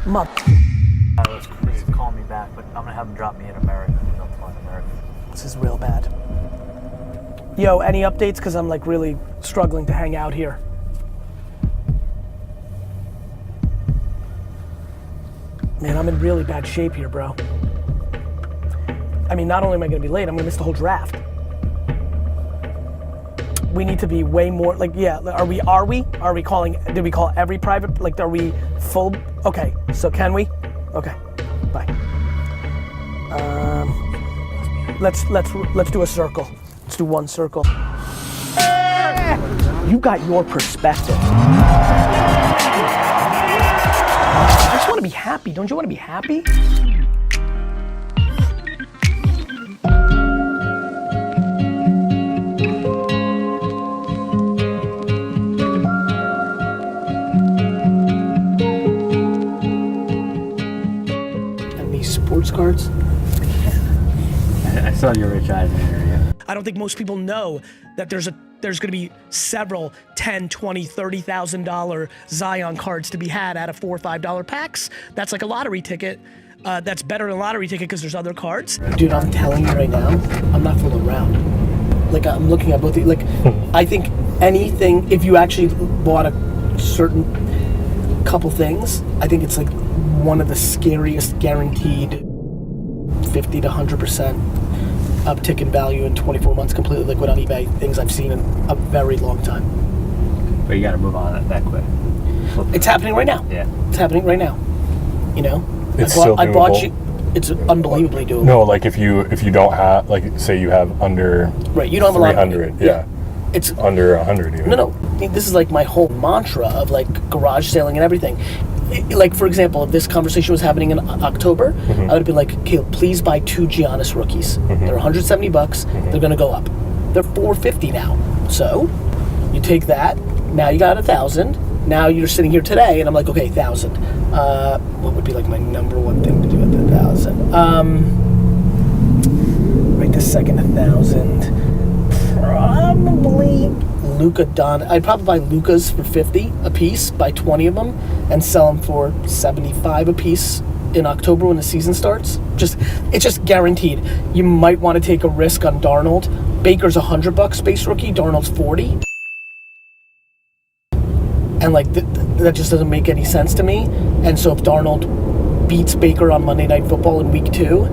Mother. He's calling me back, but I'm gonna have him drop me in America. I'm flying America. This is real bad. Yo, any updates? Because I'm like really struggling to hang out here. Man, I'm in really bad shape here, bro. I mean, not only am I gonna be late, I'm gonna miss the whole draft. We need to be way more, like, yeah, are we calling, did we call every private, like, are we full? Okay, so can we? Okay, bye. Let's do a circle. Let's do one circle. You got your perspective. I just want to be happy. Don't you want to be happy? And these sports cards. I saw your Rich Eisen area. I don't think most people know that there's going to be several $10, $20, $30,000 Zion cards to be had out of $4 or $5 packs. That's like a lottery ticket. That's better than a lottery ticket because there's other cards. Dude, I'm telling you right now, I'm not fooling around. Like, I'm looking at both the, like, I think anything, if you actually bought a certain couple things, I think it's like one of the scariest guaranteed 50 to 100% uptick in value in 24 months, completely liquid on eBay, things I've seen in a very long time. But you gotta move on that quick. It's happening right now. Yeah. It's happening right now. You know? I bought you, it's unbelievably doable. No, like if you don't have, like, say you have under, right, you don't have a lot of 300, yeah. It's under 100 even. No. This is like my whole mantra of like garage sailing and everything. Like, for example, if this conversation was happening in October, I would have been like, Caleb, please buy 2 Giannis rookies. They're $170. They're gonna go up. They're $450 now. So you take that. Now you got 1,000. Now you're sitting here today, and I'm like, okay, 1,000. What would be like my number one thing to do at the 1,000? Right this second, 1,000. Probably Luka Don. I'd probably buy Lukas for 50 a piece, buy 20 of them, and sell them for 75 a piece in October when the season starts. It's just guaranteed. You might want to take a risk on Darnold. Baker's $100 base rookie. Darnold's 40. And like that just doesn't make any sense to me. And so if Darnold beats Baker on Monday Night Football in week 2,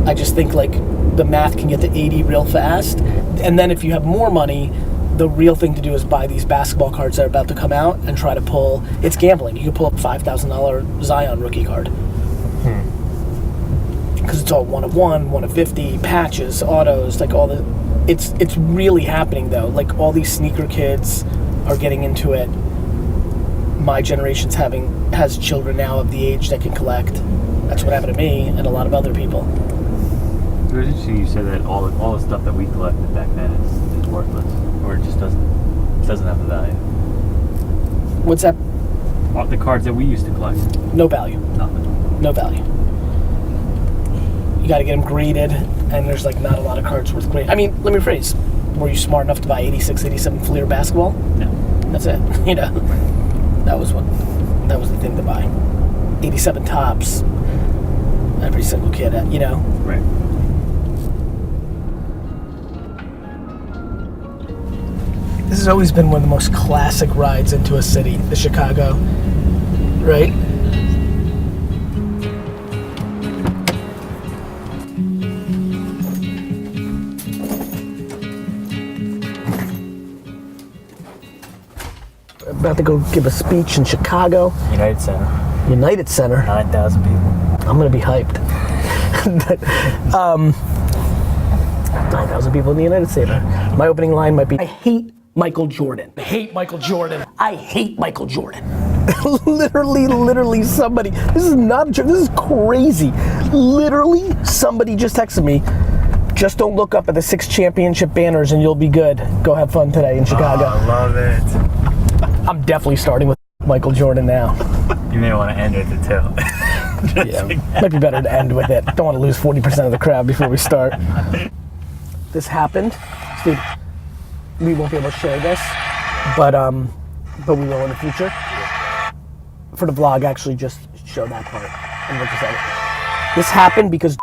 I just think like the math can get to 80 real fast. And then if you have more money, the real thing to do is buy these basketball cards that are about to come out and try to pull. It's gambling. You can pull up a $5,000 Zion rookie card. Because it's all 1 of 1, 1 of 50, patches, autos, like all the. It's really happening though. Like all these sneaker kids are getting into it. My generation's has children now of the age that can collect. That's what happened to me and a lot of other people. It was interesting you said that all the stuff that we collected back then is worthless, or it just doesn't have the value. What's that? All the cards that we used to collect. No value. Nothing. No value. You got to get them graded, and there's like not a lot of cards worth grading. I mean, let me rephrase. Were you smart enough to buy 86, 87 Fleer basketball? No. That's it. You know, that was the thing to buy. 87 tops. Every single kid, you know. Right. This has always been one of the most classic rides into a city, the Chicago, right? About to go give a speech in Chicago. United Center. 9,000 people. I'm gonna be hyped. 9,000 people in the United States. My opening line might be, I hate Michael Jordan. I hate Michael Jordan. I hate Michael Jordan. literally somebody, this is not true, this is crazy. Literally somebody just texted me, just don't look up at the 6 championship banners and you'll be good. Go have fun today in Chicago. Oh, I love it. I'm definitely starting with Michael Jordan now. You may want to end with it too. Yeah, might be better to end with it. Don't want to lose 40% of the crowd before we start. This happened. Steve, we won't be able to share this, but we will in the future. For the vlog, actually just show that part. And we'll just edit it. This happened because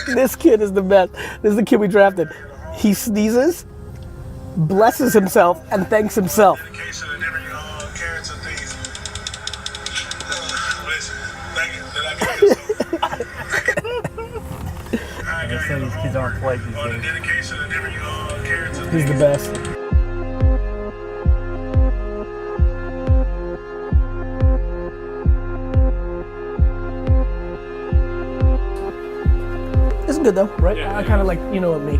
this kid is the best. This is the kid we drafted. He sneezes, blesses himself, and thanks himself. I say these kids aren't polite these days. He's the best. It's good though, right? Yeah, I kind of like, you know, me.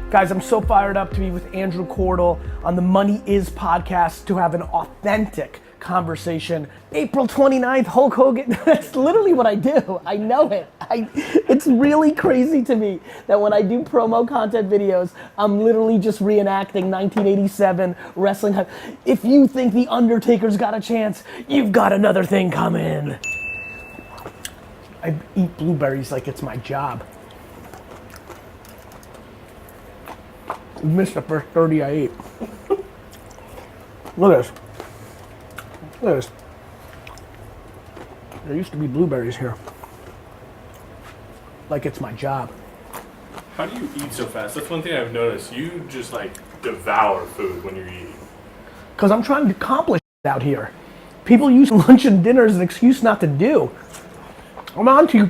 Guys, I'm so fired up to be with Andrew Cordell on the Money Is podcast to have an authentic conversation. April 29th, Hulk Hogan. That's literally what I do. I know it. It's really crazy to me that when I do promo content videos, I'm literally just reenacting 1987 wrestling. If you think The Undertaker's got a chance, you've got another thing coming. I eat blueberries like it's my job. You missed the first 30 I ate. Look at this. Look at this. There used to be blueberries here. Like it's my job. How do you eat so fast? That's one thing I've noticed. You just like devour food when you're eating. Because I'm trying to accomplish out here. People use lunch and dinner as an excuse not to do. I'm on to you.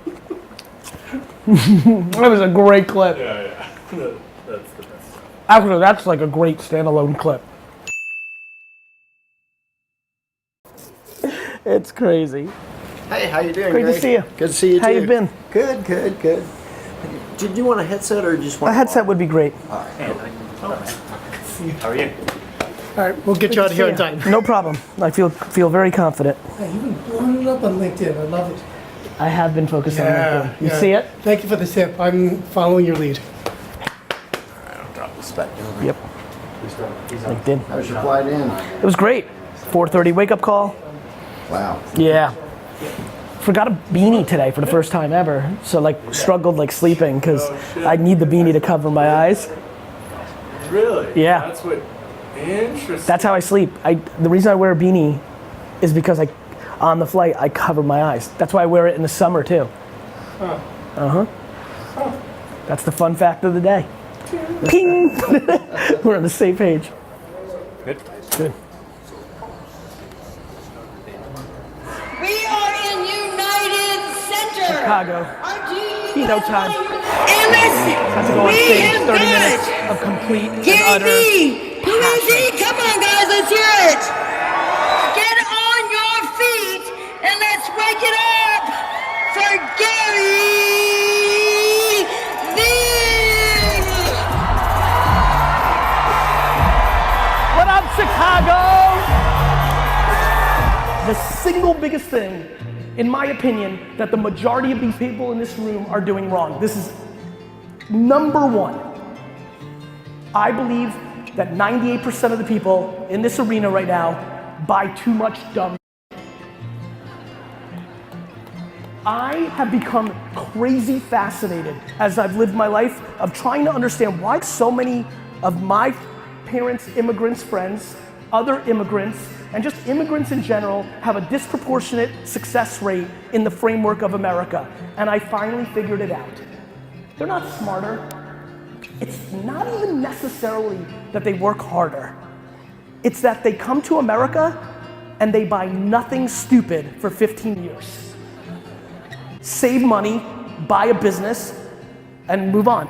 That was a great clip. Yeah. That's the best. Actually, that's like a great standalone clip. It's crazy. Hey, how you doing? Great to see you. Good to see you too. How you been? Good. Did you want a headset or just want A headset would be great. All right. How are you? All right, we'll get you out of here in time. No problem. I feel very confident. Hey, you've been blowing it up on LinkedIn. I love it. I have been focused on LinkedIn. You see it? Thank you for the tip. I'm following your lead. I'll drop this back down. Yep. LinkedIn. How's your flight in? It was great. 4:30 wake up call. Wow. Yeah. Forgot a beanie today for the first time ever. So like struggled like sleeping because I need the beanie to cover my eyes. Really? Yeah. That's what. Interesting. That's how I sleep. The reason I wear a beanie is because on the flight I cover my eyes. That's why I wear it in the summer too. That's the fun fact of the day. Ping! We're on the same page. Good. Good. We are in United Center. Chicago. Keynote time. And Have to go on stage. 30 minutes of complete and utter. GaryVee. Who is he? Come on, guys, let's hear it. Get on your feet and let's wake it up for GaryVee. What up, Chicago? The single biggest thing, in my opinion, that the majority of these people in this room are doing wrong. This is number one. I believe that 98% of the people in this arena right now buy too much dumb. I have become crazy fascinated as I've lived my life of trying to understand why so many of my parents' immigrants friends, other immigrants, and just immigrants in general have a disproportionate success rate in the framework of America. And I finally figured it out. They're not smarter. It's not even necessarily that they work harder. It's that they come to America and they buy nothing stupid for 15 years. Save money, buy a business, and move on.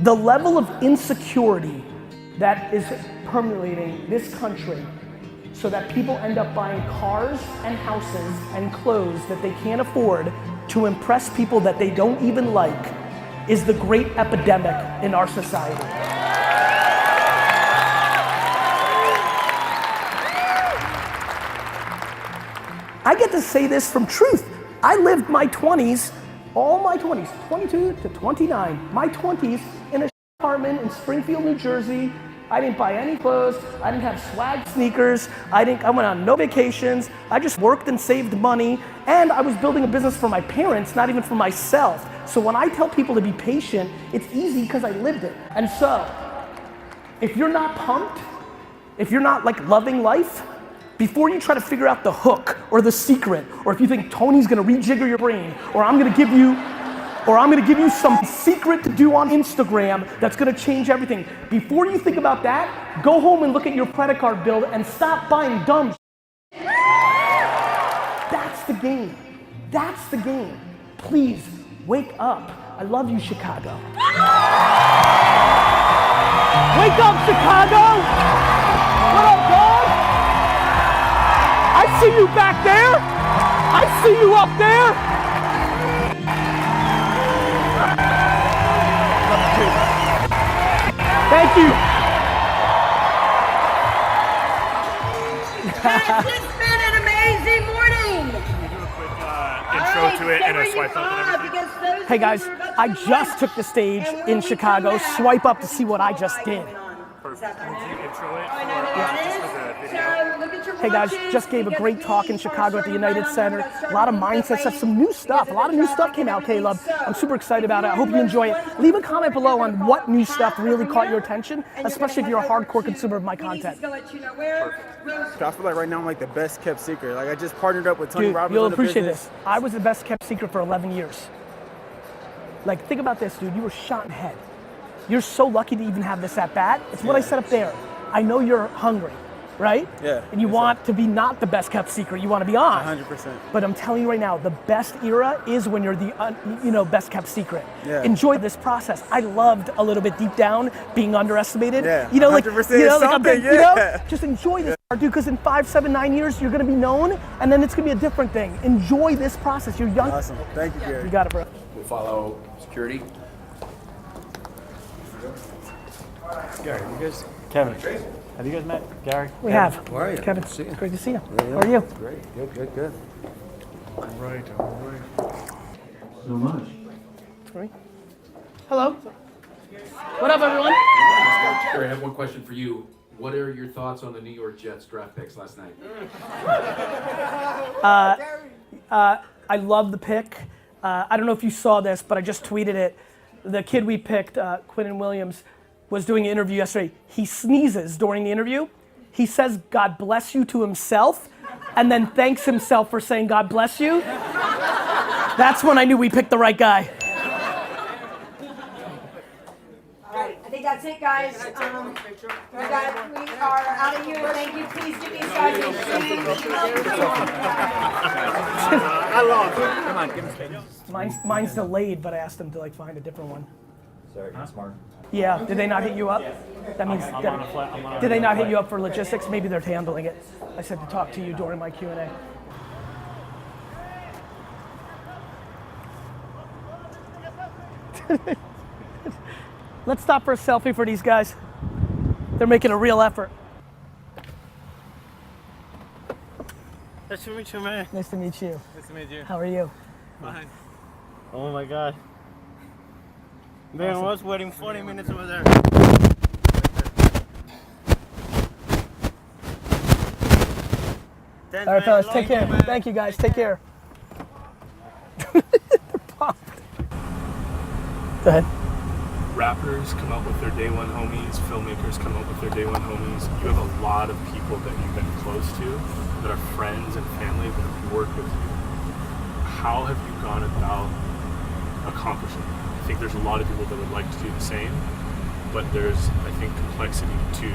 The level of insecurity that is permeating this country so that people end up buying cars and houses and clothes that they can't afford to impress people that they don't even like is the great epidemic in our society. I get to say this from truth. I lived my 20s, all my 20s, 22 to 29, my 20s in a apartment in Springfield, New Jersey. I didn't buy any clothes. I didn't have swag sneakers. I went on no vacations. I just worked and saved money. And I was building a business for my parents, not even for myself. So when I tell people to be patient, it's easy because I lived it. And so, if you're not pumped if you're not like loving life, before you try to figure out the hook or the secret, or if you think Tony's gonna rejigger your brain, or I'm gonna give you some secret to do on Instagram that's gonna change everything. Before you think about that, go home and look at your credit card bill and stop buying dumb shit. That's the game. That's the game. Please, wake up. I love you, Chicago. Wake up, Chicago! What up, dog? I see you back there. I see you up there. Thank you. Has this been an amazing morning? Intro to it and a swipe up and everything. Hey guys, I just took the stage in Chicago. Swipe up to see what I just did. Hey guys, just gave a great talk in Chicago at the United Center. A lot of mindset stuff, some new stuff. A lot of new stuff came out, Caleb. I'm super excited about it. I hope you enjoy it. Leave a comment below on what new stuff really caught your attention, especially if you're a hardcore consumer of my content. I feel like right now I'm like the best kept secret. Like I just partnered up with Tony Dude, Robbins. you'll on the appreciate business. this. I was the best kept secret for 11 years. Like, think about this, dude. You were shot in the head. You're so lucky to even have this at bat. It's what I said up there. I know you're hungry, right? Yeah. And you want to be not the best kept secret. You want to be on. 100%. But I'm telling you right now, the best era is when you're the best kept secret. Yeah. Enjoy this process. I loved a little bit deep down being underestimated. Yeah. You know, like 100% like a big, something, you know, yeah. just enjoy this, dude. Because in 5, 7, 9 years, you're gonna be known, and then it's gonna be a different thing. Enjoy this process. You're young. Awesome. Thank you, Gary. You got it, bro. We'll follow security. Gary, Kevin, have you guys met Gary? We have. How are you? Kevin, Good to see you. great to see you. Yeah, yeah. How are you? Great. Good. So much. Great. Hello. What up, everyone? Gary, I have one question for you. What are your thoughts on the New York Jets draft picks last night? I love the pick. I don't know if you saw this, but I just tweeted it. The kid we picked, Quinnen Williams, was doing an interview yesterday. He sneezes during the interview. He says, "God bless you" to himself, and then thanks himself for saying, "God bless you." That's when I knew we picked the right guy. All right, I think that's it, guys. We are out of here. Thank you. Please give these guys a huge Mine's delayed, but I asked him to like find a different one. Sorry, not smart. Yeah, did they not hit you up? That means, did they not hit you up for logistics? Maybe they're handling it. I said to talk to you during my Q&A. Let's stop for a selfie for these guys. They're making a real effort. Nice to meet you, man. Nice to meet you. Nice to meet you. How are you? Fine. Oh my God. Man, I was waiting 40 minutes over there. All right, fellas, take care. Thank you, guys. Take care. They're pumped. Go ahead. Rappers come up with their day one homies, filmmakers come up with their day one homies. You have a lot of people that you've been close to, that are friends and family that have worked with you. How have you gone about accomplishing that? I think there's a lot of people that would like to do the same, but there's, I think, complexity to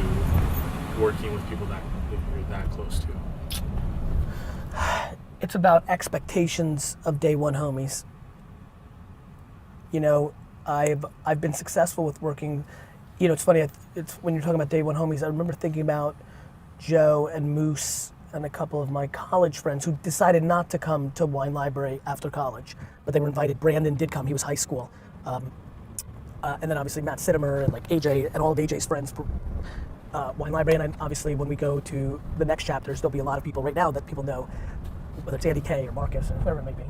working with people that you're that close to. It's about expectations of day one homies. You know, I've been successful with working. You know, it's funny. It's when you're talking about day one homies. I remember thinking about Joe and Moose and a couple of my college friends who decided not to come to Wine Library after college, but they were invited. Brandon did come. He was high school, and then obviously Matt Sittimer and like AJ and all of AJ's friends. Wine Library, and obviously when we go to the next chapters, there'll be a lot of people right now that people know, whether it's Andy K or Marcus or whoever it may be,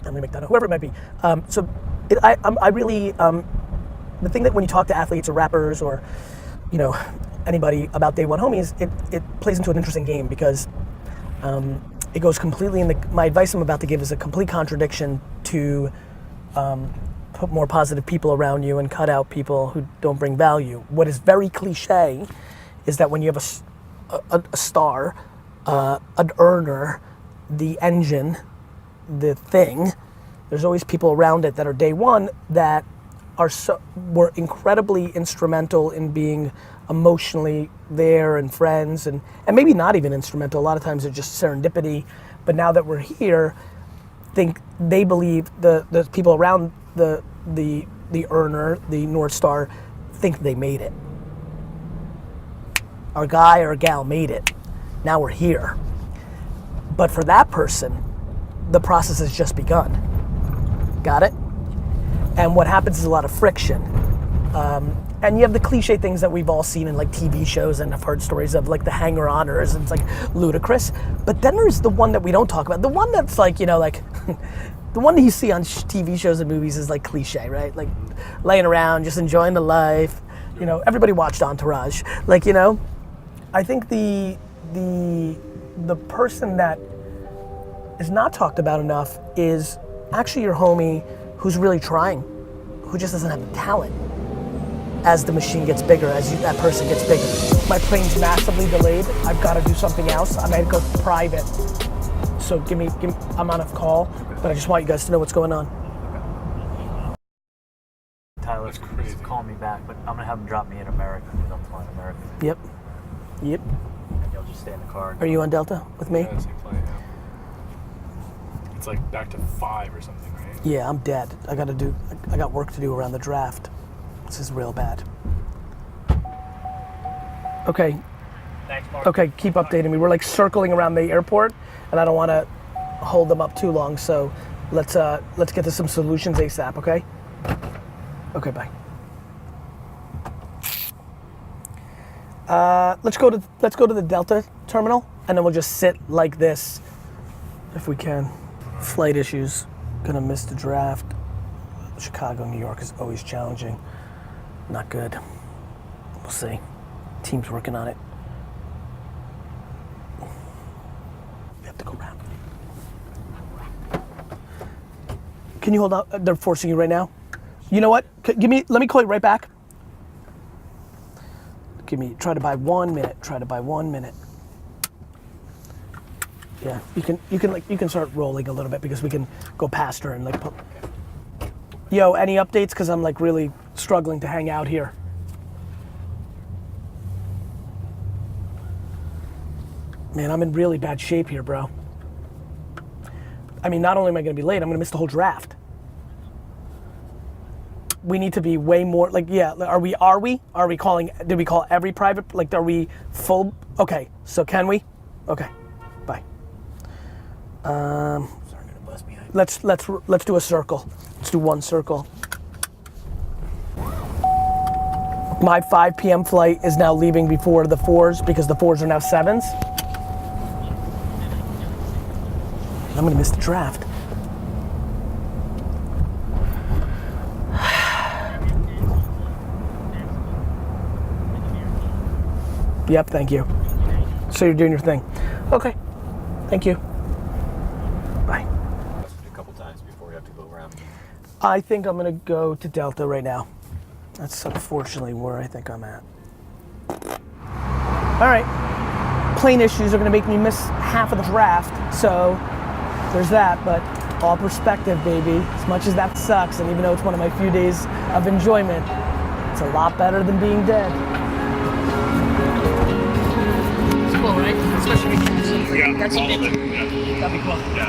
Emily McDonough, whoever it might be. I really, the thing that when you talk to athletes or rappers or, you know, anybody about day one homies, it plays into an interesting game because it goes completely in my advice I'm about to give is a complete contradiction to put more positive people around you and cut out people who don't bring value. What is very cliche is that when you have a star, an earner, the engine, the thing, there's always people around it that are day one that were incredibly instrumental in being emotionally there and friends and maybe not even instrumental. A lot of times they're just serendipity. But now that we're here, they believe the people around the earner, the North Star, think they made it. Our guy or gal made it. Now we're here. But for that person, the process has just begun. Got it? And what happens is a lot of friction. And you have the cliche things that we've all seen in like TV shows and have heard stories of, like the hanger-oners, and it's like ludicrous. But then there's the one that we don't talk about. The one that's like, you know, like, the one that you see on TV shows and movies is like cliche, right? Like laying around, just enjoying the life. You know, everybody watched Entourage. Like, you know, I think the person that is not talked about enough is actually your homie who's really trying, who just doesn't have the talent. As the machine gets bigger, as that person gets bigger. My plane's massively delayed. I've got to do something else. I might go private. So give me, I'm on a call, but I just want you guys to know what's going on. Tyler's crazy. Call me back, but I'm gonna have him drop me in America because I'm flying American. Yep. And you'll just stay in the car. Are you on Delta with me? Yeah, same plane, yeah. It's like back to 5 or something, right? Yeah, I'm dead. I got work to do around the draft. This is real bad. Okay. Thanks, Mark. Okay, keep updating me. We're like circling around the airport, and I don't want to hold them up too long. So let's get to some solutions ASAP. Okay. Okay. Bye. Let's go to the Delta terminal, and then we'll just sit like this, if we can. Flight issues. Gonna miss the draft. Chicago, New York is always challenging. Not good. We'll see. Team's working on it. We have to go around. Can you hold on? They're forcing you right now. You know what? Let me call you right back. Try to buy 1 minute. Try to buy 1 minute. Yeah, you can start rolling a little bit because we can go past her and like. Yo, any updates? Because I'm like really struggling to hang out here. Man, I'm in really bad shape here, bro. I mean, not only am I gonna be late, I'm gonna miss the whole draft. We need to be way more, like, yeah, are we calling, did we call every private, like, are we full? Okay, so can we? Okay, bye. Let's do a circle. Let's do one circle. My 5 p.m. flight is now leaving before the 4s because the 4s are now 7s. I'm gonna miss the draft. Yep, thank you. So you're doing your thing. Okay, thank you. Bye. A couple times before we have to go around. I think I'm gonna go to Delta right now. That's unfortunately where I think I'm at. All right, plane issues are gonna make me miss half of the draft, so there's that, but all perspective, baby. As much as that sucks, and even though it's one of my few days of enjoyment, it's a lot better than being dead. It's cool, right? Especially if you can see. Yeah, all of it. Yeah. That'd be cool. Yeah.